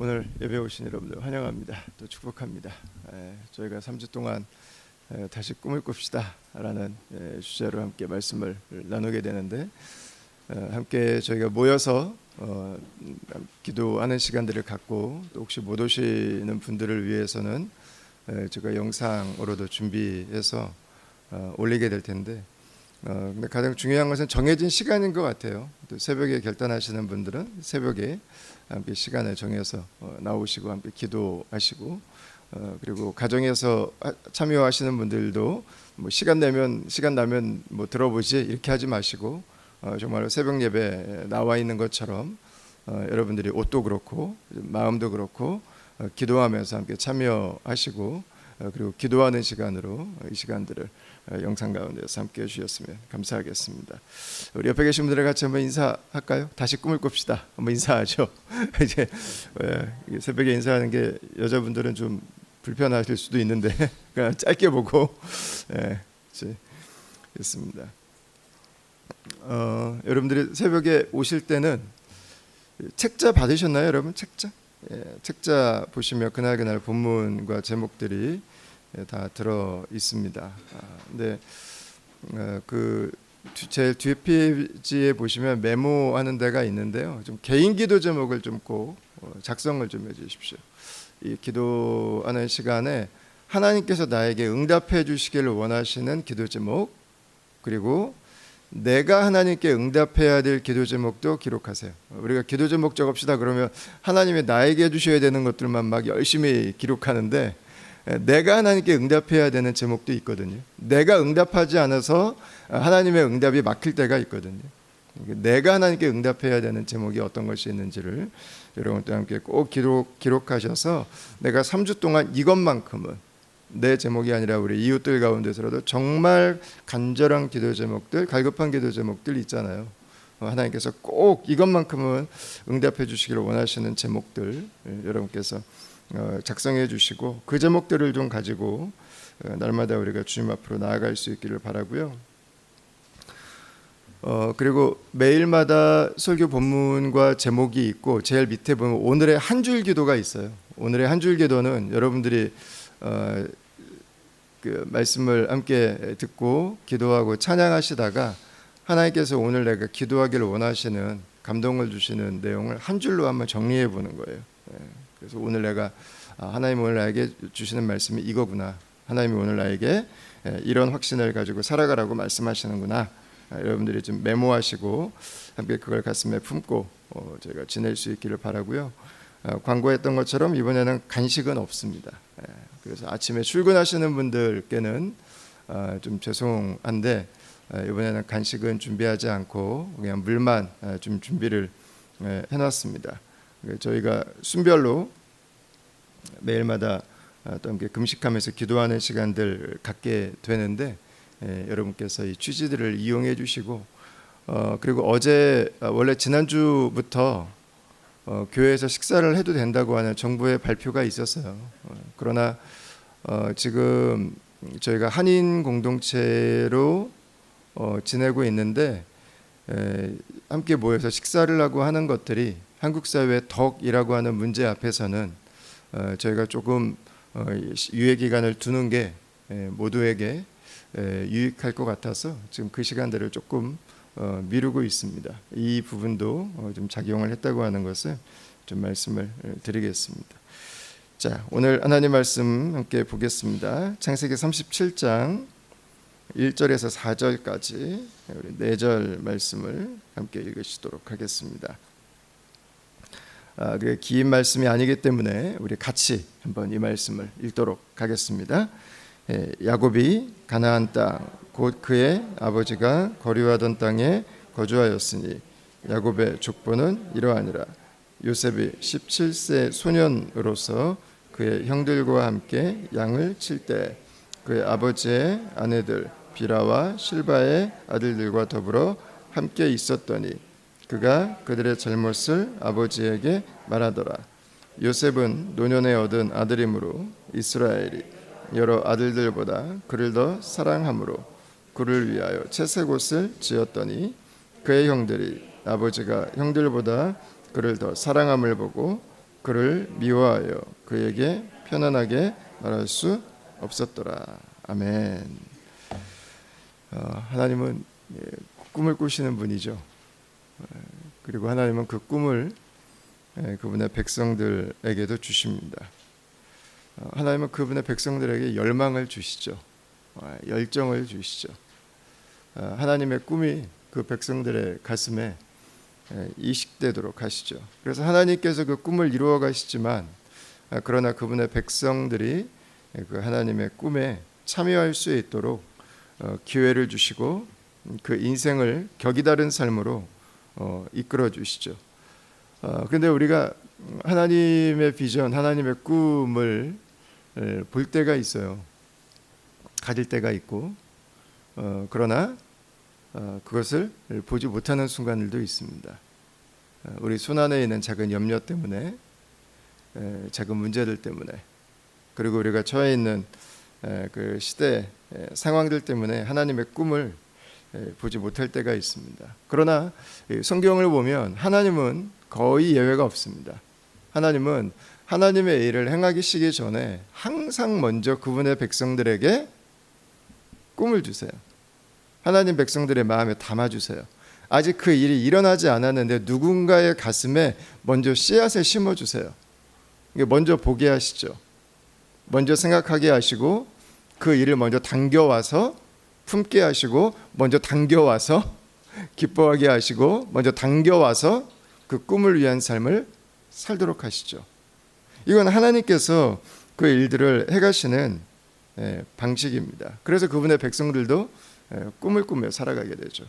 오늘 예배 오신 여러분들 환영합니다. 또 축복합니다. 저희가 3주 동안 다시 꿈을 꿉시다 라는 주제로 함께 말씀을 나누게 되는데, 함께 저희가 모여서 기도하는 시간들을 갖고, 또 혹시 못 오시는 분들을 위해서는 제가 영상으로도 준비해서 올리게 될 텐데, 근데 가장 중요한 것은 정해진 시간인 것 같아요. 또 새벽에 결단하시는 분들은 새벽에 함께 시간을 정해서 나오시고 함께 기도하시고, 그리고 가정에서 참여하시는 분들도 뭐 시간 나면 뭐 들어보지 이렇게 하지 마시고, 정말로 새벽 예배 나와 있는 것처럼 여러분들이 옷도 그렇고 마음도 그렇고 기도하면서 함께 참여하시고, 그리고 기도하는 시간으로 이 시간들을 영상 가운데서 함께 해주셨으면 감사하겠습니다. 우리 옆에 계신 분들과 같이 한번 인사할까요? 다시 꿈을 꿉시다. 한번 인사하죠. 이제 새벽에 인사하는 게 여자분들은 좀 불편하실 수도 있는데 그냥 짧게 보고 있습니다. 여러분들이 새벽에 오실 때는 책자 받으셨나요, 여러분? 책자 보시면 그날 본문과 제목들이 다 들어 있습니다. 근데 그 제일 뒤에 페이지에 보시면 메모하는 데가 있는데요. 좀 개인 기도 제목을 좀 꼭 작성을 좀 해주십시오. 이 기도하는 시간에 하나님께서 나에게 응답해 주시기를 원하시는 기도 제목, 그리고 내가 하나님께 응답해야 될 기도 제목도 기록하세요. 우리가 기도 제목 적읍시다 그러면 하나님이 나에게 해주셔야 되는 것들만 막 열심히 기록하는데, 내가 하나님께 응답해야 되는 제목도 있거든요. 내가 응답하지 않아서 하나님의 응답이 막힐 때가 있거든요. 내가 하나님께 응답해야 되는 제목이 어떤 것이 있는지를 여러분과 함께 꼭 기록하셔서, 내가 3주 동안 이것만큼은 내 제목이 아니라 우리 이웃들 가운데서라도 정말 간절한 기도 제목들, 갈급한 기도 제목들 있잖아요. 하나님께서 꼭 이것만큼은 응답해 주시기를 원하시는 제목들 여러분께서 작성해 주시고, 그 제목들을 좀 가지고 날마다 우리가 주님 앞으로 나아갈 수 있기를 바라고요. 그리고 매일마다 설교 본문과 제목이 있고, 제일 밑에 보면 오늘의 한 줄 기도가 있어요. 오늘의 한 줄 기도는 여러분들이 그 말씀을 함께 듣고 기도하고 찬양하시다가 하나님께서 오늘 내가 기도하기를 원하시는 감동을 주시는 내용을 한 줄로 한번 정리해 보는 거예요. 그래서 오늘 내가 하나님 오늘 나에게 주시는 말씀이 이거구나, 하나님이 오늘 나에게 이런 확신을 가지고 살아가라고 말씀하시는구나, 여러분들이 좀 메모하시고 함께 그걸 가슴에 품고 저희가 지낼 수 있기를 바라고요. 광고했던 것처럼 이번에는 간식은 없습니다. 그래서 아침에 출근하시는 분들께는 좀 죄송한데 이번에는 간식은 준비하지 않고 그냥 물만 좀 준비를 해놨습니다. 저희가 순별로 매일마다 또 함께 금식하면서 기도하는 시간들 갖게 되는데, 여러분께서 이 취지들을 이용해 주시고, 그리고 어제 원래 지난주부터 교회에서 식사를 해도 된다고 하는 정부의 발표가 있었어요. 그러나 지금 저희가 한인 공동체로 지내고 있는데, 함께 모여서 식사를 하고 하는 것들이 한국 사회의 덕이라고 하는 문제 앞에서는 저희가 조금 유예 기간을 두는 게 모두에게 유익할 것 같아서 지금 그 시간들을 조금 미루고 있습니다. 이 부분도 좀 작용을 했다고 하는 것을 좀 말씀을 드리겠습니다. 자, 오늘 하나님 말씀 함께 보겠습니다. 창세기 37장 1절에서 4절까지 우리 4절 말씀을 함께 읽으시도록 하겠습니다. 긴 말씀이 아니기 때문에 우리 같이 한번 이 말씀을 읽도록 하겠습니다. 야곱이 가나안 땅 곧 그의 아버지가 거류하던 땅에 거주하였으니 야곱의 족보는 이러하니라. 요셉이 17세 소년으로서 그의 형들과 함께 양을 칠 때 그의 아버지의 아내들 비라와 실바의 아들들과 더불어 함께 있었더니 그가 그들의 잘못을 아버지에게 말하더라. 요셉은 노년에 얻은 아들이므로 이스라엘이 여러 아들들보다 그를 더 사랑하므로 그를 위하여 채색옷을 지었더니 그의 형들이 아버지가 형들보다 그를 더 사랑함을 보고 그를 미워하여 그에게 편안하게 말할 수 없었더라. 아멘. 하나님은 꿈을 꾸시는 분이죠. 그리고 하나님은 그 꿈을 그분의 백성들에게도 주십니다. 하나님은 그분의 백성들에게 열망을 주시죠. 열정을 주시죠. 하나님의 꿈이 그 백성들의 가슴에 이식되도록 하시죠. 그래서 하나님께서 그 꿈을 이루어 가시지만 그러나 그분의 백성들이 그 하나님의 꿈에 참여할 수 있도록 기회를 주시고 그 인생을 격이 다른 삶으로 이끌어 주시죠. 그런데 우리가 하나님의 비전, 하나님의 꿈을 볼 때가 있어요. 가질 때가 있고 그러나 그것을 보지 못하는 순간들도 있습니다. 우리 손안에 있는 작은 염려 때문에, 작은 문제들 때문에, 그리고 우리가 처해 있는 그 시대 상황들 때문에 하나님의 꿈을 보지 못할 때가 있습니다. 그러나 성경을 보면 하나님은 거의 예외가 없습니다. 하나님은 하나님의 일을 행하시기 전에 항상 먼저 그분의 백성들에게 꿈을 주세요. 하나님 백성들의 마음에 담아주세요. 아직 그 일이 일어나지 않았는데 누군가의 가슴에 먼저 씨앗을 심어주세요. 먼저 보게 하시죠. 먼저 생각하게 하시고 그 일을 먼저 당겨와서 품게 하시고 먼저 당겨와서 기뻐하게 하시고 먼저 당겨와서 그 꿈을 위한 삶을 살도록 하시죠. 이건 하나님께서 그 일들을 해가시는 방식입니다. 그래서 그분의 백성들도 꿈을 꾸며 살아가게 되죠.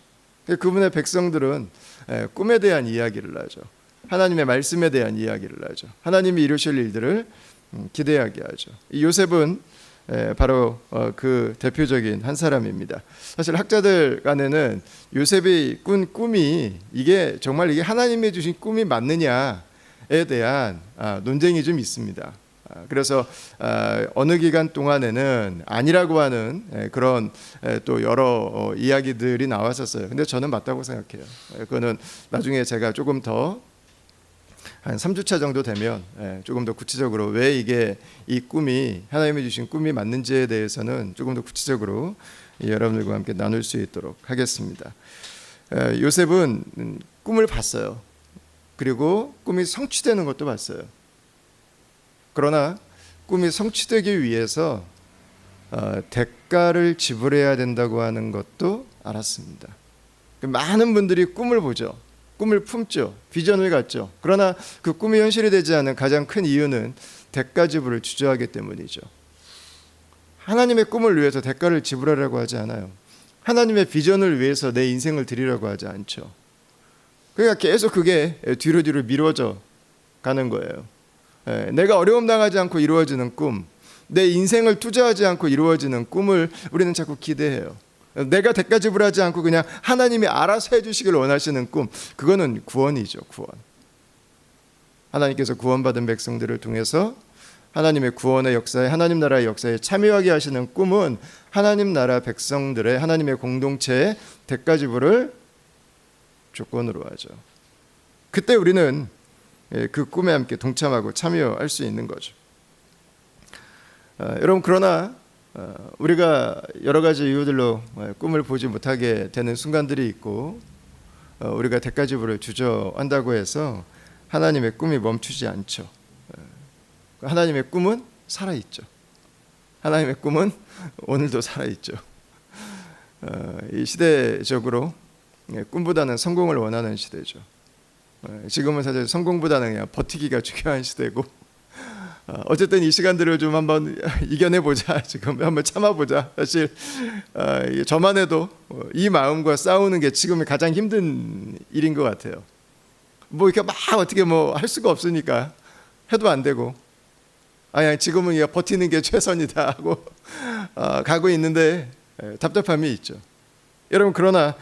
그분의 백성들은 꿈에 대한 이야기를 하죠. 하나님의 말씀에 대한 이야기를 하죠. 하나님이 이루실 일들을 기대하게 하죠. 요셉은 바로 그 대표적인 한 사람입니다. 사실 학자들 간에는 요셉이 꾼 꿈이 이게 정말 이게 하나님이 주신 꿈이 맞느냐에 대한 논쟁이 좀 있습니다. 그래서 어느 기간 동안에는 아니라고 하는 그런 또 여러 이야기들이 나왔었어요. 근데 저는 맞다고 생각해요. 그거는 나중에 제가 조금 더 한 3주차 정도 되면 조금 더 구체적으로 왜 이게 이 꿈이 하나님이 주신 꿈이 맞는지에 대해서는 조금 더 구체적으로 여러분들과 함께 나눌 수 있도록 하겠습니다. 요셉은 꿈을 봤어요. 그리고 꿈이 성취되는 것도 봤어요. 그러나 꿈이 성취되기 위해서 대가를 지불해야 된다고 하는 것도 알았습니다. 많은 분들이 꿈을 보죠. 꿈을 품죠. 비전을 갖죠. 그러나 그 꿈이 현실이 되지 않은 가장 큰 이유는 대가 지불을 주저하기 때문이죠. 하나님의 꿈을 위해서 대가를 지불하라고 하지 않아요. 하나님의 비전을 위해서 내 인생을 드리라고 하지 않죠. 그러니까 계속 그게 뒤로 미뤄져 가는 거예요. 내가 어려움 당하지 않고 이루어지는 꿈, 내 인생을 투자하지 않고 이루어지는 꿈을 우리는 자꾸 기대해요. 내가 대가 지불하지 않고 그냥 하나님이 알아서 해주시길 원하시는 꿈, 그거는 구원이죠. 구원. 하나님께서 구원받은 백성들을 통해서 하나님의 구원의 역사에, 하나님 나라의 역사에 참여하게 하시는 꿈은 하나님 나라 백성들의, 하나님의 공동체의 대가 지불을 조건으로 하죠. 그때 우리는 그 꿈에 함께 동참하고 참여할 수 있는 거죠. 여러분, 그러나 우리가 여러 가지 이유들로 꿈을 보지 못하게 되는 순간들이 있고 우리가 대가 지불을 주저한다고 해서 하나님의 꿈이 멈추지 않죠. 하나님의 꿈은 살아있죠. 하나님의 꿈은 오늘도 살아있죠. 이 시대적으로 꿈보다는 성공을 원하는 시대죠. 지금은 사실 성공보다는 그냥 버티기가 중요한 시대고, 어쨌든 이 시간들을 좀 한번 이겨내보자, 지금 한번 참아보자. 사실 저만 해도 이 마음과 싸우는 게 지금 가장 힘든 일인 것 같아요. 뭐 이렇게 막 어떻게 뭐 할 수가 없으니까 해도 안 되고, 아니 지금은 버티는 게 최선이다 하고 가고 있는데 답답함이 있죠. 여러분, 그러나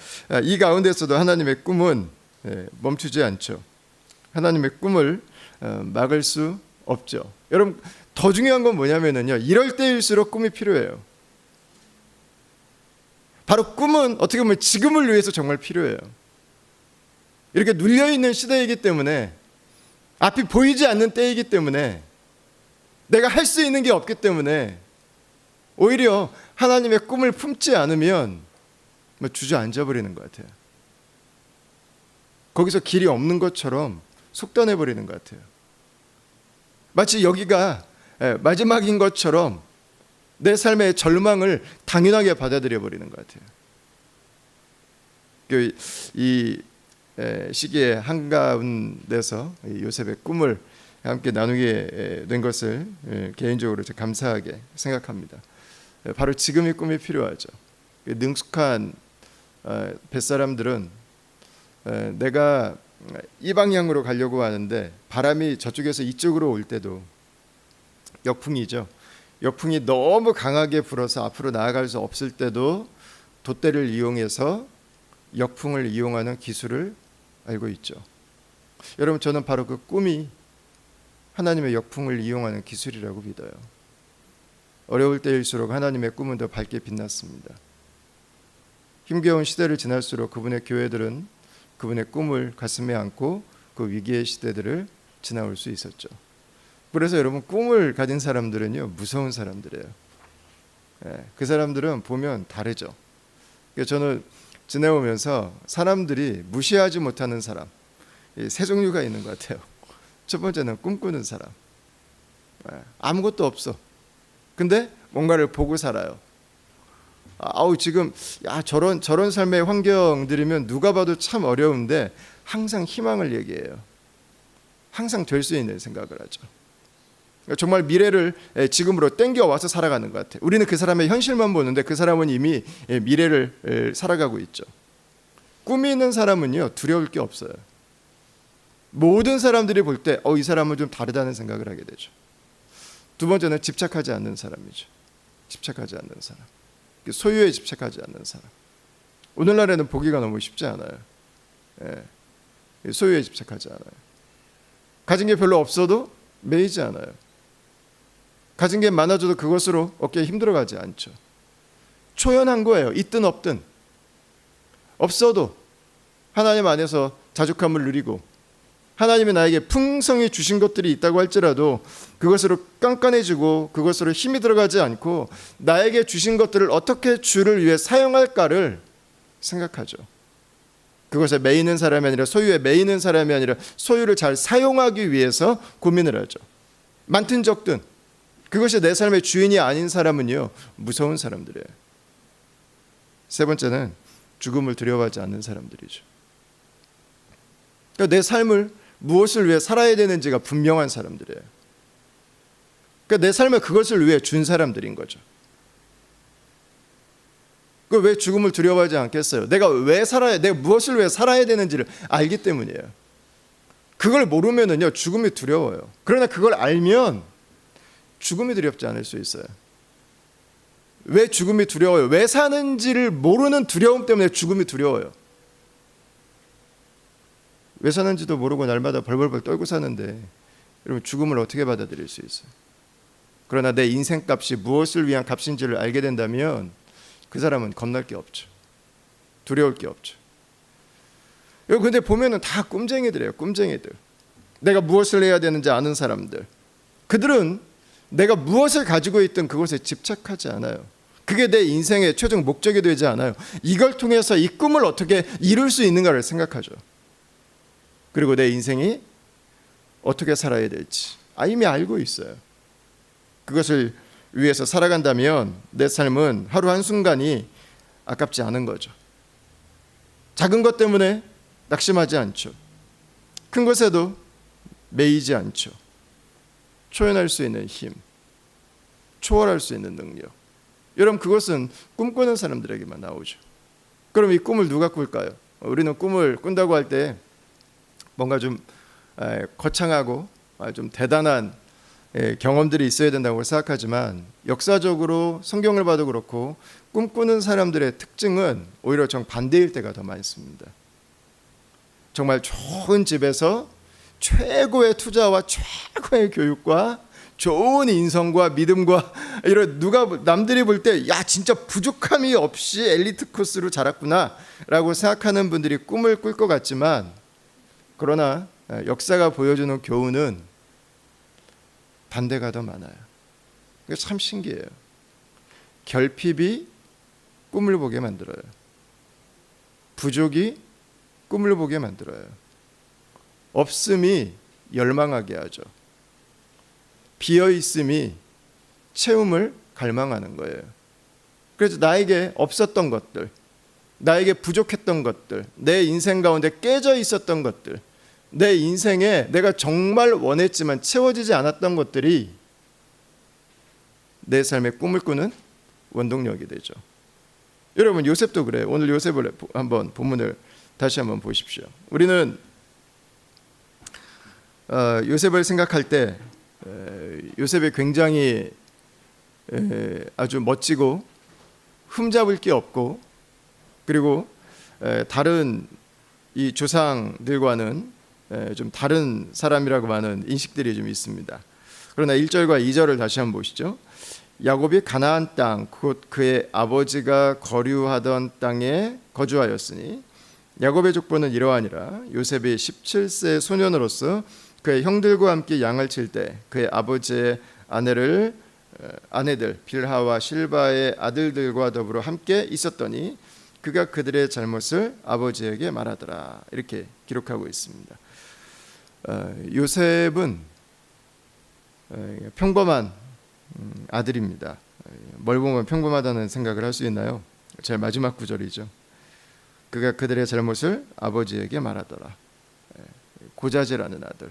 이 가운데서도 하나님의 꿈은 멈추지 않죠. 하나님의 꿈을 막을 수 없죠. 여러분, 더 중요한 건 뭐냐면요, 이럴 때일수록 꿈이 필요해요. 바로 꿈은 어떻게 보면 지금을 위해서 정말 필요해요. 이렇게 눌려있는 시대이기 때문에 앞이 보이지 않는 때이기 때문에, 내가 할 수 있는 게 없기 때문에 오히려 하나님의 꿈을 품지 않으면 주저앉아 버리는 것 같아요. 거기서 길이 없는 것처럼 속단해 버리는 것 같아요. 마치 여기가 마지막인 것처럼 내 삶의 절망을 당연하게 받아들여 버리는 것 같아요. 이 시기의 한가운데서 요셉의 꿈을 함께 나누게 된 것을 개인적으로 감사하게 생각합니다. 바로 지금이 꿈이 필요하죠. 능숙한 뱃사람들은 내가 이 방향으로 가려고 하는데 바람이 저쪽에서 이쪽으로 올 때도, 역풍이죠. 역풍이 너무 강하게 불어서 앞으로 나아갈 수 없을 때도 돛대를 이용해서 역풍을 이용하는 기술을 알고 있죠. 여러분, 저는 바로 그 꿈이 하나님의 역풍을 이용하는 기술이라고 믿어요. 어려울 때일수록 하나님의 꿈은 더 밝게 빛났습니다. 힘겨운 시대를 지날수록 그분의 교회들은 그분의 꿈을 가슴에 안고 그 위기의 시대들을 지나올 수 있었죠. 그래서 여러분, 꿈을 가진 사람들은요, 무서운 사람들이에요. 그 사람들은 보면 다르죠. 저는 지내오면서 사람들이 무시하지 못하는 사람, 세 종류가 있는 것 같아요. 첫 번째는 꿈꾸는 사람. 아무것도 없어. 근데 뭔가를 보고 살아요. 지금 저런 삶의 환경들이면 누가 봐도 참 어려운데 항상 희망을 얘기해요. 항상 될 수 있는 생각을 하죠. 정말 미래를 지금으로 땡겨와서 살아가는 것 같아요. 우리는 그 사람의 현실만 보는데 그 사람은 이미 미래를 살아가고 있죠. 꿈이 있는 사람은요, 두려울 게 없어요. 모든 사람들이 볼 때 이 사람은 좀 다르다는 생각을 하게 되죠. 두 번째는 집착하지 않는 사람이죠. 집착하지 않는 사람, 소유에 집착하지 않는 사람. 오늘날에는 보기가 너무 쉽지 않아요. 소유에 집착하지 않아요. 가진 게 별로 없어도 매이지 않아요. 가진 게 많아져도 그것으로 어깨에 힘들어가지 않죠. 초연한 거예요. 있든 없든. 없어도 하나님 안에서 자족함을 누리고, 하나님이 나에게 풍성히 주신 것들이 있다고 할지라도 그것으로 깐깐해지고 그것으로 힘이 들어가지 않고 나에게 주신 것들을 어떻게 주를 위해 사용할까를 생각하죠. 그것에 매이는 사람이 아니라, 소유에 매이는 사람이 아니라 소유를 잘 사용하기 위해서 고민을 하죠. 많든 적든 그것이 내 삶의 주인이 아닌 사람은요, 무서운 사람들이에요. 세 번째는 죽음을 두려워하지 않는 사람들이죠. 그러니까 내 삶을 무엇을 위해 살아야 되는지가 분명한 사람들이에요. 그러니까 내 삶을 그것을 위해 준 사람들인 거죠. 왜 죽음을 두려워하지 않겠어요? 내가 무엇을 위해 살아야 되는지를 알기 때문이에요. 그걸 모르면은요, 죽음이 두려워요. 그러나 그걸 알면 죽음이 두렵지 않을 수 있어요. 왜 죽음이 두려워요? 왜 사는지를 모르는 두려움 때문에 죽음이 두려워요. 왜 사는지도 모르고 날마다 벌벌벌 떨고 사는데 여러분, 죽음을 어떻게 받아들일 수 있어요? 그러나 내 인생값이 무엇을 위한 값인지를 알게 된다면 그 사람은 겁날 게 없죠. 두려울 게 없죠. 근데 보면은 다 꿈쟁이들이에요. 꿈쟁이들. 내가 무엇을 해야 되는지 아는 사람들. 그들은 내가 무엇을 가지고 있든 그것에 집착하지 않아요. 그게 내 인생의 최종 목적이 되지 않아요. 이걸 통해서 이 꿈을 어떻게 이룰 수 있는가를 생각하죠. 그리고 내 인생이 어떻게 살아야 될지 이미 알고 있어요. 그것을 위해서 살아간다면 내 삶은 하루 한순간이 아깝지 않은 거죠. 작은 것 때문에 낙심하지 않죠. 큰 것에도 매이지 않죠. 초연할 수 있는 힘, 초월할 수 있는 능력. 여러분, 그것은 꿈꾸는 사람들에게만 나오죠. 그럼 이 꿈을 누가 꿀까요? 우리는 꿈을 꾼다고 할 때 뭔가 좀 거창하고 좀 대단한 경험들이 있어야 된다고 생각하지만, 역사적으로 성경을 봐도 그렇고 꿈꾸는 사람들의 특징은 오히려 정반대일 때가 더 많습니다. 정말 좋은 집에서 최고의 투자와 최고의 교육과 좋은 인성과 믿음과 이런, 남들이 볼 때 진짜 부족함이 없이 엘리트 코스로 자랐구나 라고 생각하는 분들이 꿈을 꿀 것 같지만, 그러나 역사가 보여주는 교훈은 반대가 더 많아요. 이게 참 신기해요. 결핍이 꿈을 보게 만들어요. 부족이 꿈을 보게 만들어요. 없음이 열망하게 하죠. 비어있음이 채움을 갈망하는 거예요. 그래서 나에게 없었던 것들, 나에게 부족했던 것들, 내 인생 가운데 깨져 있었던 것들, 내 인생에 내가 정말 원했지만 채워지지 않았던 것들이 내 삶의 꿈을 꾸는 원동력이 되죠. 여러분, 요셉도 그래요. 오늘 요셉을 한번 본문을 다시 한번 보십시오. 우리는 요셉을 생각할 때 요셉이 굉장히 아주 멋지고 흠잡을 게 없고, 그리고 다른 이 조상들과는 좀 다른 사람이라고 하는 인식들이 좀 있습니다. 그러나 1절과 2절을 다시 한번 보시죠. 야곱이 가나안 땅 곧 그의 아버지가 거류하던 땅에 거주하였으니 야곱의 족보는 이러하니라. 요셉이 17세 소년으로서 그의 형들과 함께 양을 칠 때 그의 아버지의 아내들 빌하와 실바의 아들들과 더불어 함께 있었더니 그가 그들의 잘못을 아버지에게 말하더라. 이렇게 기록하고 있습니다. 요셉은 평범한 아들입니다. 뭘 보면 평범하다는 생각을 할 수 있나요? 제일 마지막 구절이죠. 그가 그들의 잘못을 아버지에게 말하더라. 고자질하는 아들.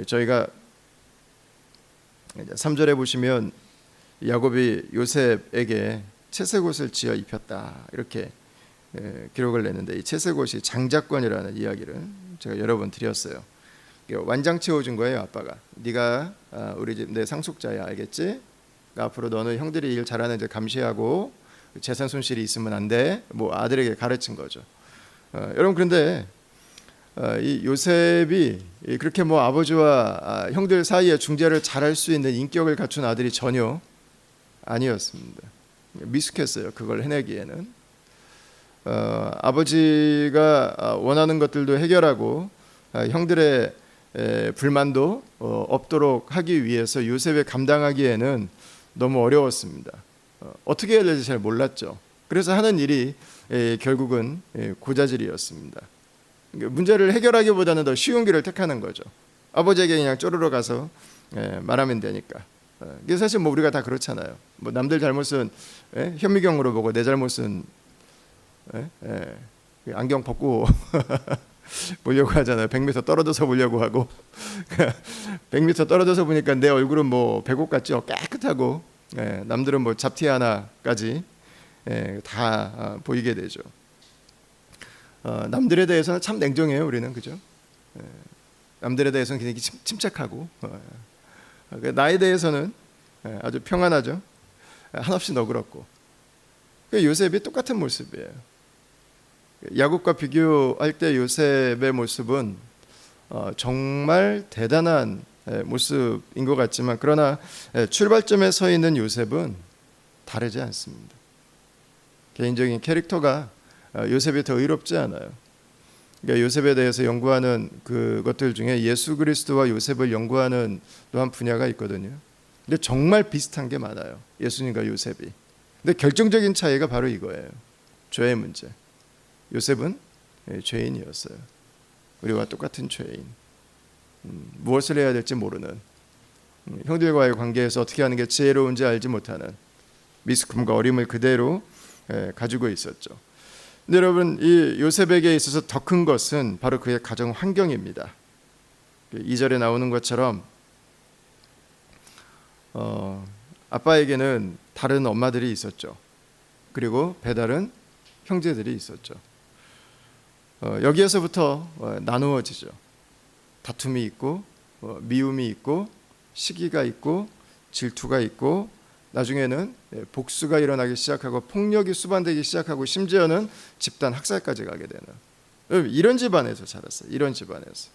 저희가 3절에 보시면 야곱이 요셉에게 채색옷을 지어 입혔다, 이렇게 기록을 냈는데, 이 채색옷이 장자권이라는 이야기를 제가 여러 번 드렸어요. 완장 채워준 거예요. 아빠가 네가 우리 집 내 상속자야, 알겠지? 앞으로 너는 형들이 일 잘하는지 감시하고 재산 손실이 있으면 안 돼. 뭐 아들에게 가르친 거죠. 여러분, 그런데 이 요셉이 그렇게 뭐 아버지와 형들 사이에 중재를 잘할 수 있는 인격을 갖춘 아들이 전혀 아니었습니다. 미숙했어요. 그걸 해내기에는. 아버지가 원하는 것들도 해결하고 형들의 불만도 없도록 하기 위해서 요셉이 감당하기에는 너무 어려웠습니다. 어떻게 해야 될지 잘 몰랐죠. 그래서 하는 일이 결국은 고자질이었습니다. 문제를 해결하기보다는 더 쉬운 길을 택하는 거죠. 아버지에게 그냥 쪼르러 가서 말하면 되니까. 이게 사실 뭐 우리가 다 그렇잖아요. 뭐 남들 잘못은 현미경으로 보고 내 잘못은 안경 벗고 보려고 하잖아요. 100m 떨어져서 보려고 하고 100m 떨어져서 보니까 내 얼굴은 뭐 백옥 같죠. 깨끗하고 남들은 뭐 잡티 하나까지 다 보이게 되죠. 남들에 대해서는 참 냉정해요. 우리는, 그죠? 남들에 대해서는 굉장히 침착하고 나에 대해서는 아주 평안하죠. 한없이 너그럽고. 요셉이 똑같은 모습이에요. 야곱과 비교할 때 요셉의 모습은 정말 대단한 모습인 것 같지만, 그러나 출발점에 서 있는 요셉은 다르지 않습니다. 개인적인 캐릭터가 요셉이 더 의롭지 않아요. 그러니까 요셉에 대해서 연구하는 그것들 중에 예수 그리스도와 요셉을 연구하는 또한 분야가 있거든요. 근데 정말 비슷한 게 많아요. 예수님과 요셉이. 근데 결정적인 차이가 바로 이거예요. 죄의 문제. 요셉은 죄인이었어요. 우리와 똑같은 죄인. 무엇을 해야 될지 모르는, 형들과의 관계에서 어떻게 하는 게 지혜로운지 알지 못하는 미숙함과 어림을 그대로 가지고 있었죠. 근데 여러분, 이 요셉에게 있어서 더 큰 것은 바로 그의 가정 환경입니다. 2절에 나오는 것처럼 아빠에게는 다른 엄마들이 있었죠. 그리고 배다른 형제들이 있었죠. 여기에서부터 나누어지죠. 다툼이 있고 미움이 있고 시기가 있고 질투가 있고, 나중에는 복수가 일어나기 시작하고 폭력이 수반되기 시작하고, 심지어는 집단 학살까지 가게 되는, 이런 집안에서 자랐어요. 이런 집안에서.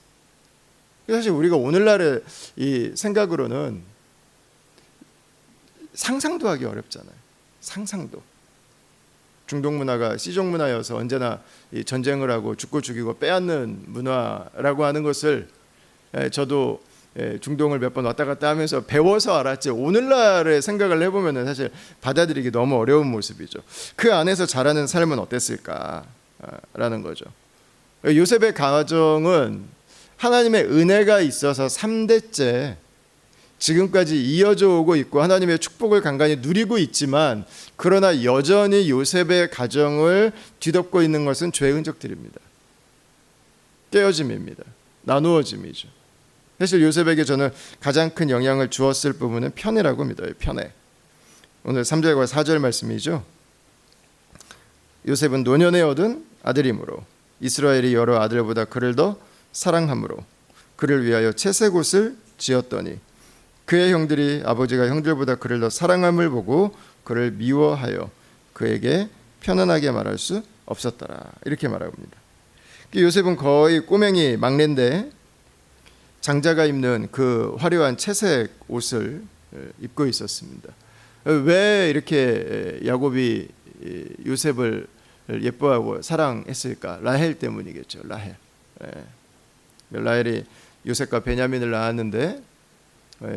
사실 우리가 오늘날의 이 생각으로는 상상도 하기 어렵잖아요. 상상도. 중동 문화가 C족 문화여서 언제나 이 전쟁을 하고 죽고 죽이고 빼앗는 문화라고 하는 것을 저도 중동을 몇 번 왔다 갔다 하면서 배워서 알았지, 오늘날의 생각을 해보면 사실 받아들이기 너무 어려운 모습이죠. 그 안에서 자라는 삶은 어땠을까라는 거죠. 요셉의 가정은 하나님의 은혜가 있어서 3대째 지금까지 이어져 오고 있고 하나님의 축복을 간간히 누리고 있지만, 그러나 여전히 요셉의 가정을 뒤덮고 있는 것은 죄의 흔적들입니다. 깨어짐입니다. 나누어짐이죠. 사실 요셉에게 저는 가장 큰 영향을 주었을 부분은 편애라고 믿어요. 편애. 오늘 3절과 4절 말씀이죠. 요셉은 노년에 얻은 아들이므로 이스라엘이 여러 아들보다 그를 더 사랑함으로 그를 위하여 채색옷을 지었더니 그의 형들이 아버지가 형들보다 그를 더 사랑함을 보고 그를 미워하여 그에게 편안하게 말할 수 없었더라. 이렇게 말합니다. 요셉은 거의 꼬맹이 막내인데 장자가 입는 그 화려한 채색 옷을 입고 있었습니다. 왜 이렇게 야곱이 요셉을 예뻐하고 사랑했을까? 라헬 때문이겠죠. 라헬이 요셉과 베냐민을 낳았는데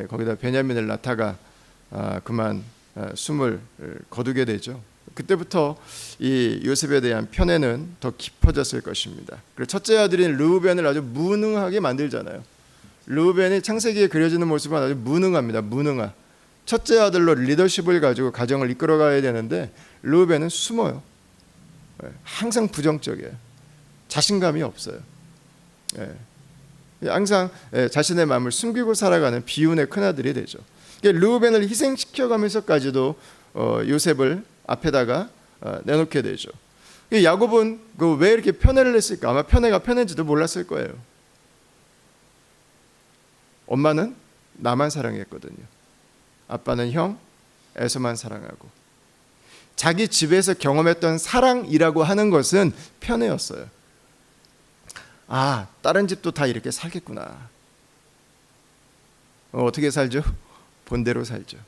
거기다 베냐민을 낳다가 그만 숨을 거두게 되죠. 그때부터 이 요셉에 대한 편애는 더 깊어졌을 것입니다. 그리고 첫째 아들인 르우벤을 아주 무능하게 만들잖아요. 르우벤이 창세기에 그려지는 모습은 아주 무능합니다. 무능한 첫째 아들로 리더십을 가지고 가정을 이끌어가야 되는데 르우벤은 숨어요. 항상 부정적이에요. 자신감이 없어요. 항상 자신의 마음을 숨기고 살아가는 비운의 큰아들이 되죠. 르우벤을 희생시켜가면서까지도 요셉을 앞에다가 내놓게 되죠. 야곱은 왜 이렇게 편애를 했을까? 아마 편애가 편애인지도 몰랐을 거예요. 엄마는 나만 사랑했거든요. 아빠는 형 에서만 사랑하고, 자기 집에서 경험했던 사랑이라고 하는 것은 편애였어요. 다른 집도 다 이렇게 살겠구나. 어떻게 살죠? 본대로 살죠.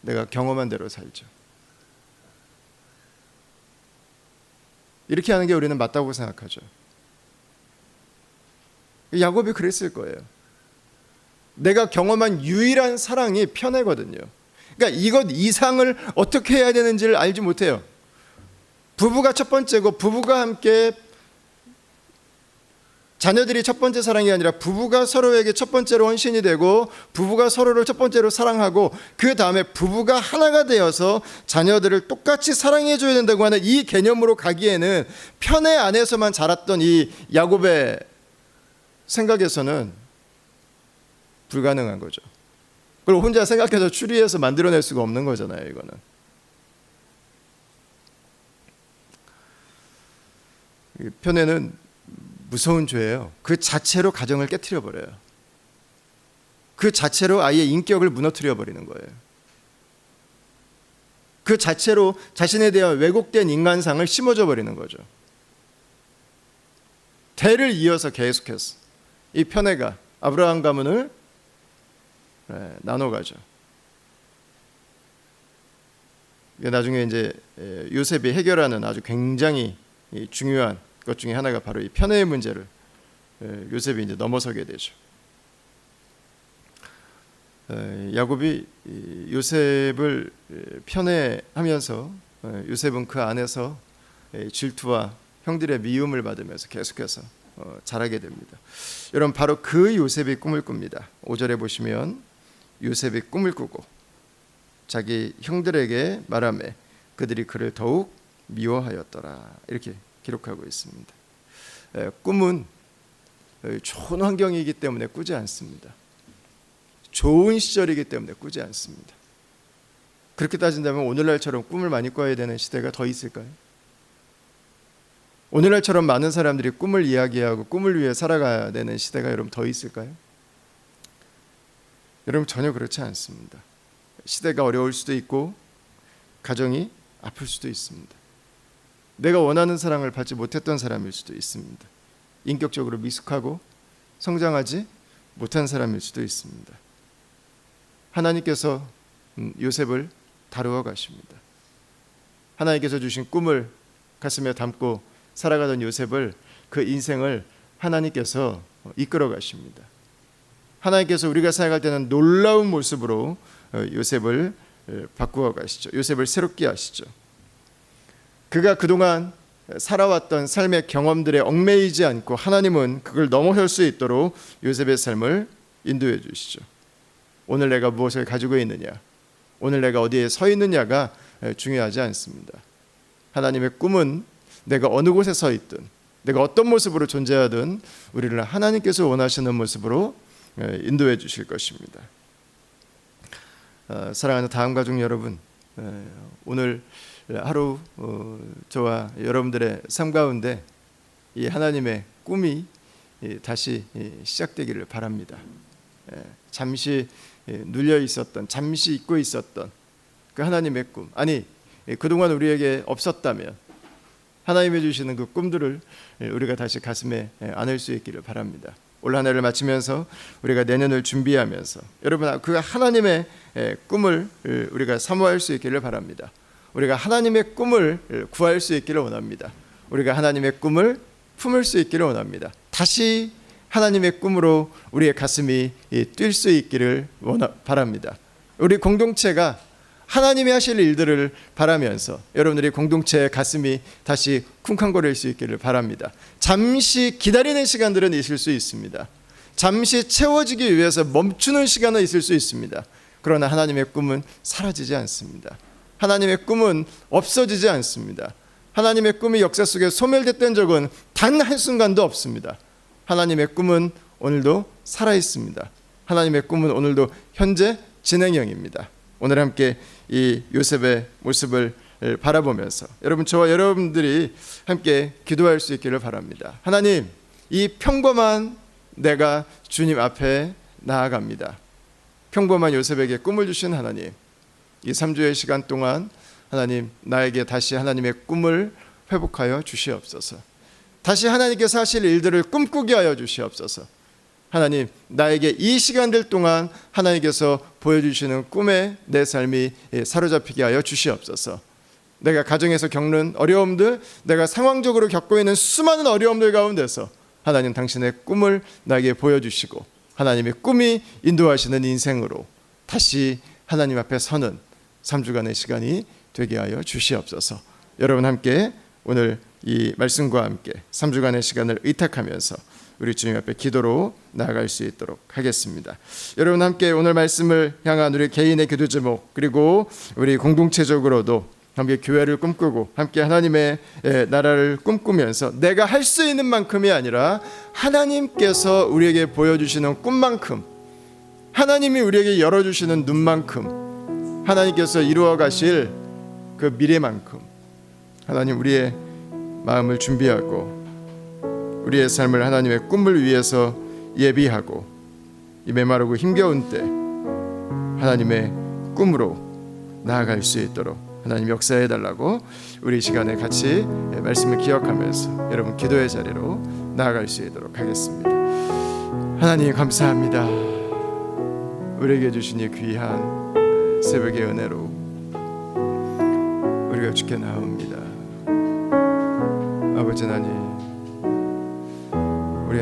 내가 경험한 대로 살죠. 이렇게 하는 게 우리는 맞다고 생각하죠. 야곱이 그랬을 거예요. 내가 경험한 유일한 사랑이 편애거든요. 그러니까 이것 이상을 어떻게 해야 되는지를 알지 못해요. 부부가 첫 번째고, 부부가 함께, 자녀들이 첫 번째 사랑이 아니라 부부가 서로에게 첫 번째로 헌신이 되고 부부가 서로를 첫 번째로 사랑하고 그 다음에 부부가 하나가 되어서 자녀들을 똑같이 사랑해 줘야 된다고 하는 이 개념으로 가기에는 편애 안에서만 자랐던 이 야곱의 생각에서는 불가능한 거죠. 그걸 혼자 생각해서 추리해서 만들어낼 수가 없는 거잖아요. 이거는 편애는 무서운 죄예요. 그 자체로 가정을 깨트려 버려요. 그 자체로 아이의 인격을 무너뜨려 버리는 거예요. 그 자체로 자신에 대한 왜곡된 인간상을 심어줘 버리는 거죠. 대를 이어서 계속해서 이 편애가 아브라함 가문을 나눠가죠. 나중에 이제 요셉이 해결하는 아주 굉장히 중요한 것 중에 하나가 바로 이 편애의 문제를 요셉이 이제 넘어서게 되죠. 야곱이 요셉을 편애하면서 요셉은 그 안에서 질투와 형들의 미움을 받으면서 계속해서 자라게 됩니다. 여러분, 바로 그 요셉이 꿈을 꿉니다. 5절에 보시면 요셉이 꿈을 꾸고 자기 형들에게 말하매 그들이 그를 더욱 미워하였더라. 이렇게 기록하고 있습니다. 꿈은 좋은 환경이기 때문에 꾸지 않습니다. 좋은 시절이기 때문에 꾸지 않습니다. 그렇게 따진다면 오늘날처럼 꿈을 많이 꿔야 되는 시대가 더 있을까요? 오늘날처럼 많은 사람들이 꿈을 이야기하고 꿈을 위해 살아가야 되는 시대가 여러분 더 있을까요? 여러분, 전혀 그렇지 않습니다. 시대가 어려울 수도 있고 가정이 아플 수도 있습니다. 내가 원하는 사랑을 받지 못했던 사람일 수도 있습니다. 인격적으로 미숙하고 성장하지 못한 사람일 수도 있습니다. 하나님께서 요셉을 다루어 가십니다. 하나님께서 주신 꿈을 가슴에 담고 살아가던 요셉을, 그 인생을 하나님께서 이끌어 가십니다. 하나님께서 우리가 살아갈 때는 놀라운 모습으로 요셉을 바꾸어 가시죠. 요셉을 새롭게 하시죠. 그가 그동안 살아왔던 삶의 경험들에 얽매이지 않고 하나님은 그걸 넘어설 수 있도록 요셉의 삶을 인도해 주시죠. 오늘 내가 무엇을 가지고 있느냐, 오늘 내가 어디에 서 있느냐가 중요하지 않습니다. 하나님의 꿈은 내가 어느 곳에 서 있든, 내가 어떤 모습으로 존재하든 우리를 하나님께서 원하시는 모습으로 인도해 주실 것입니다. 사랑하는 다음 가족 여러분, 오늘 하루 저와 여러분들의 삶 가운데 이 하나님의 꿈이 다시 시작되기를 바랍니다. 잠시 눌려 있었던, 잠시 잊고 있었던 그 하나님의 꿈, 아니 그동안 우리에게 없었다면 하나님이 주시는 그 꿈들을 우리가 다시 가슴에 안을 수 있기를 바랍니다. 올 한 해를 마치면서 우리가 내년을 준비하면서 여러분, 그 하나님의 꿈을 우리가 사모할 수 있기를 바랍니다. 우리가 하나님의 꿈을 구할 수 있기를 원합니다. 우리가 하나님의 꿈을 품을 수 있기를 원합니다. 다시 하나님의 꿈으로 우리의 가슴이 뛸 수 있기를 바랍니다. 우리 공동체가 하나님이 하실 일들을 바라면서 여러분들이 공동체의 가슴이 다시 쿵쾅거릴 수 있기를 바랍니다. 잠시 기다리는 시간들은 있을 수 있습니다. 잠시 채워지기 위해서 멈추는 시간은 있을 수 있습니다. 그러나 하나님의 꿈은 사라지지 않습니다. 하나님의 꿈은 없어지지 않습니다. 하나님의 꿈이 역사 속에 소멸됐던 적은 단 한순간도 없습니다. 하나님의 꿈은 오늘도 살아있습니다. 하나님의 꿈은 오늘도 현재 진행형입니다. 오늘 함께 이 요셉의 모습을 바라보면서 여러분, 저와 여러분들이 함께 기도할 수 있기를 바랍니다. 하나님, 이 평범한 내가 주님 앞에 나아갑니다. 평범한 요셉에게 꿈을 주신 하나님, 이 3주의 시간 동안 하나님, 나에게 다시 하나님의 꿈을 회복하여 주시옵소서. 다시 하나님께서 하실 일들을 꿈꾸게 하여 주시옵소서. 하나님, 나에게 이 시간들 동안 하나님께서 보여주시는 꿈에 내 삶이 사로잡히게 하여 주시옵소서. 내가 가정에서 겪는 어려움들, 내가 상황적으로 겪고 있는 수많은 어려움들 가운데서 하나님, 당신의 꿈을 나에게 보여주시고 하나님의 꿈이 인도하시는 인생으로 다시 하나님 앞에 서는 3주간의 시간이 되게 하여 주시옵소서. 여러분, 함께 오늘 이 말씀과 함께 3주간의 시간을 의탁하면서 우리 주님 앞에 기도로 나아갈 수 있도록 하겠습니다. 여러분, 함께 오늘 말씀을 향한 우리 개인의 기도 제목, 그리고 우리 공동체적으로도 함께 교회를 꿈꾸고 함께 하나님의 나라를 꿈꾸면서 내가 할 수 있는 만큼이 아니라 하나님께서 우리에게 보여주시는 꿈만큼, 하나님이 우리에게 열어주시는 눈만큼, 하나님께서 이루어 가실 그 미래만큼 하나님, 우리의 마음을 준비하고 우리의 삶을 하나님의 꿈을 위해서 예비하고 이 메마르고 힘겨운 때 하나님의 꿈으로 나아갈 수 있도록 하나님 역사해 달라고 우리 시간에 같이 말씀을 기억하면서 여러분 기도의 자리로 나아갈 수 있도록 하겠습니다. 하나님, 감사합니다. 우리에게 주신 이 귀한 새벽의 은혜로 우리가 주께 나옵니다. 아버지 하나님,